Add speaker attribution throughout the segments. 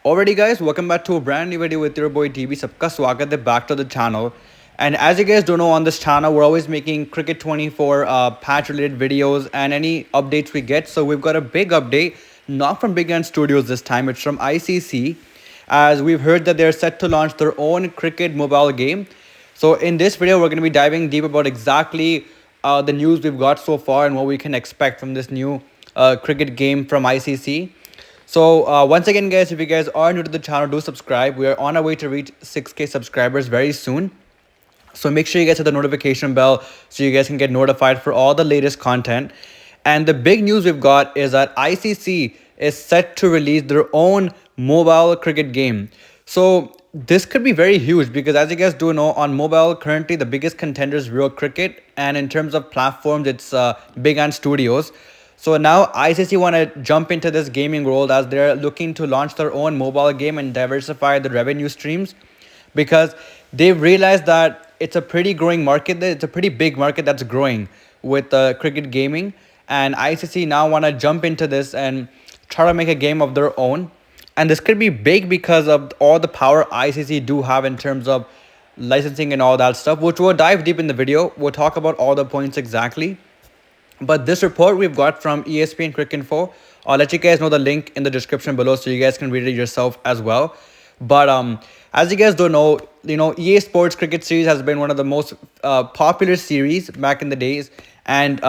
Speaker 1: Alrighty guys, welcome back to a brand new video with your boy DB. Sabka swagat hai back to the channel. And as you guys don't know, on this channel we're always making Cricket 24 patch related videos and any updates we get. So we've got a big update, not from Big Ant Studios this time, it's from ICC, as we've heard that they're set to launch their own cricket mobile game. So in this video we're going to be diving deep about exactly the news we've got so far and what we can expect from this new cricket game from ICC. So once again guys, if you guys are new to the channel, do subscribe. We are on our way to reach 6k subscribers very soon. So make sure you guys hit the notification bell so you guys can get notified for all the latest content. And the big news we've got is that ICC is set to release their own mobile cricket game. So this could be very huge because as you guys do know, on mobile currently the biggest contender is Real Cricket, and in terms of platforms it's Big Ant Studios. So now ICC want to jump into this gaming world as they're looking to launch their own mobile game and diversify the revenue streams, because they've realized that it's a pretty growing market. It's a pretty big market that's growing with cricket gaming, and ICC now want to jump into this and try to make a game of their own. And this could be big because of all the power ICC do have in terms of licensing and all that stuff, which we'll dive deep in the video. We'll talk about all the points exactly. But this report we've got from ESPN Cricket Info, I'll let you guys know the link in the description below so you guys can read it yourself as well. But as you guys don't know, EA Sports Cricket Series has been one of the most popular series back in the days. And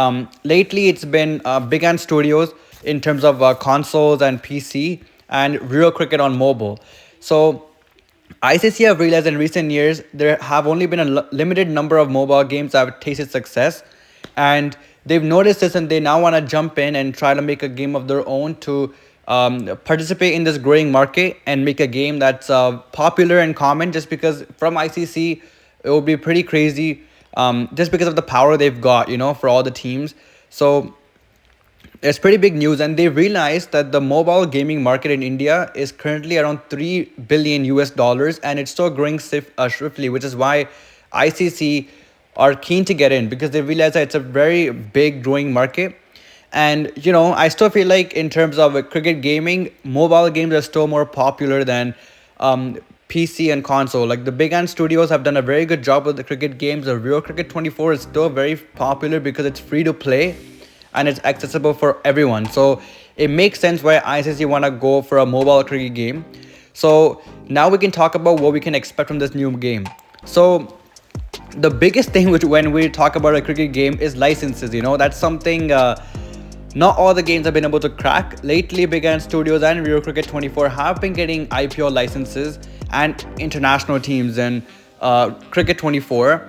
Speaker 1: lately it's been Big Ant Studios in terms of consoles and PC, and Real Cricket on mobile. So ICC have realized in recent years there have only been a limited number of mobile games that have tasted success. And they've noticed this and they now want to jump in and try to make a game of their own to participate in this growing market and make a game that's popular and common, just because from ICC it would be pretty crazy just because of the power they've got, for all the teams. So it's pretty big news, and they realized that the mobile gaming market in India is currently around $3 billion US, and it's still growing swiftly, which is why ICC are keen to get in, because they realize that it's a very big growing market. And I still feel like in terms of cricket gaming, mobile games are still more popular than PC and console. Like the Big Ant Studios have done a very good job with the cricket games. The Real Cricket 24 is still very popular because it's free to play and it's accessible for everyone. So it makes sense why ICC want to go for a mobile cricket game. So now we can talk about what we can expect from this new game. So the biggest thing when we talk about a cricket game is licenses. That's something not all the games have been able to crack. Lately, Big Ant Studios and Real Cricket 24 have been getting IPL licenses and international teams and Cricket 24.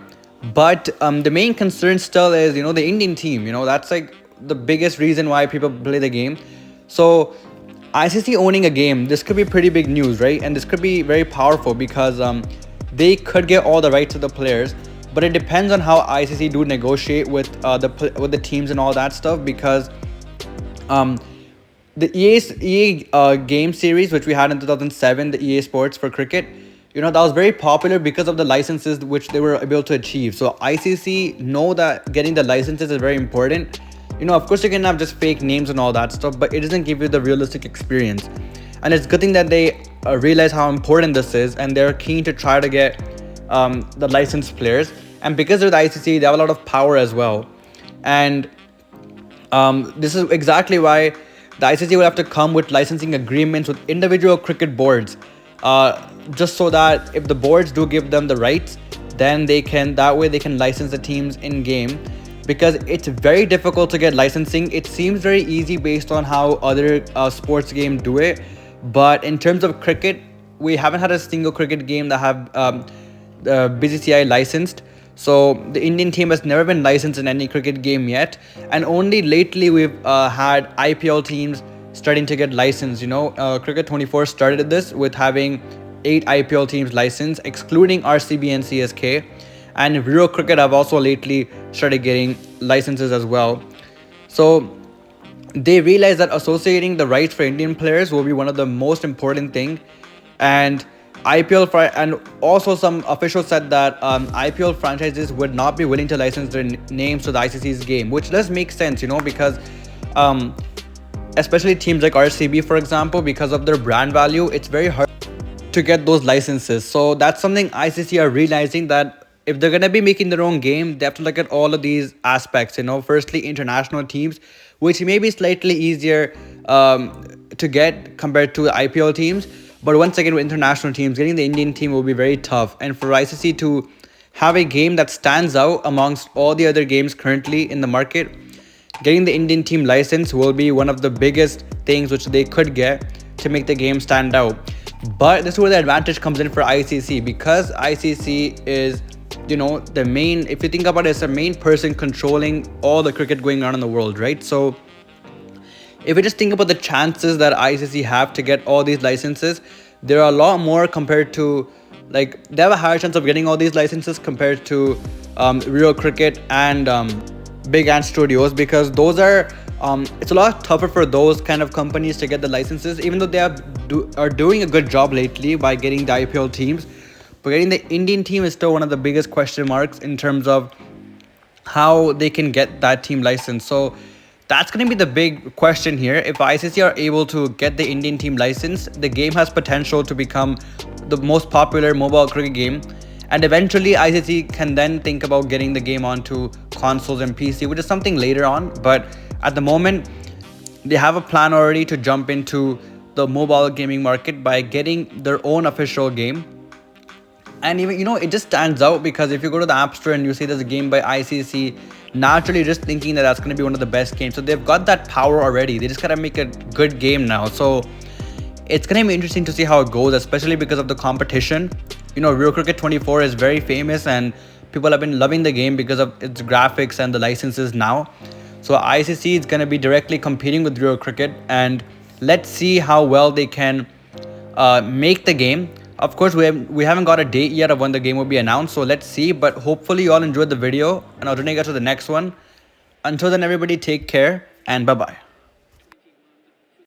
Speaker 1: But the main concern still is, the Indian team. That's like the biggest reason why people play the game. So ICC owning a game, this could be pretty big news, right? And this could be very powerful because they could get all the rights of the players. But it depends on how ICC do negotiate with the teams and all that stuff, because the EA game series which we had in 2007, the EA Sports for cricket, that was very popular because of the licenses which they were able to achieve. So ICC know that getting the licenses is very important. Of course you can have just fake names and all that stuff, but it doesn't give you the realistic experience. And it's a good thing that they realize how important this is, and they're keen to try to get the licensed players. And because they're the ICC, they have a lot of power as well. And this is exactly why the ICC will have to come with licensing agreements with individual cricket boards, just so that if the boards do give them the rights, then they can license the teams in game, because it's very difficult to get licensing. It seems very easy based on how other sports games do it, but in terms of cricket, we haven't had a single cricket game that have BCCI licensed. So the Indian team has never been licensed in any cricket game yet, and only lately we've had IPL teams starting to get licensed. Cricket 24 started this with having 8 IPL teams licensed, excluding RCB and CSK. And Real Cricket have also lately started getting licenses as well. So they realize that associating the rights for Indian players will be one of the most important thing. And and also some officials said that IPL franchises would not be willing to license their names to the ICC's game, which does make sense, because especially teams like RCB, for example, because of their brand value, it's very hard to get those licenses. So that's something ICC are realizing, that if they're gonna be making their own game, they have to look at all of these aspects. Firstly, international teams, which may be slightly easier to get compared to IPL teams. But once again, with international teams, getting the Indian team will be very tough. And for ICC to have a game that stands out amongst all the other games currently in the market, getting the Indian team license will be one of the biggest things which they could get to make the game stand out. But this is where the advantage comes in for ICC, because ICC is, the main, if you think about it, it's the main person controlling all the cricket going on in the world, right? So if you just think about the chances that ICC have to get all these licenses, there are a lot more compared to, like, they have a higher chance of getting all these licenses compared to Real Cricket and Big Ant Studios, because those are it's a lot tougher for those kind of companies to get the licenses, even though they are doing a good job lately by getting the IPL teams. But getting the Indian team is still one of the biggest question marks in terms of how they can get that team license. So that's going to be the big question here. If ICC are able to get the Indian team license, the game has potential to become the most popular mobile cricket game. And eventually ICC can then think about getting the game onto consoles and PC, which is something later on. But at the moment, they have a plan already to jump into the mobile gaming market by getting their own official game. And even, it just stands out because if you go to the App Store and you see there's a game by ICC, naturally just thinking that that's going to be one of the best games. So they've got that power already. They just got to make a good game now. So it's going to be interesting to see how it goes, especially because of the competition. Real Cricket 24 is very famous and people have been loving the game because of its graphics and the licenses now. So ICC is going to be directly competing with Real Cricket, and let's see how well they can make the game. Of course, we haven't got a date yet of when the game will be announced, so let's see. But hopefully you all enjoyed the video, and I'll turn you guys to the next one. Until then, everybody take care and bye-bye.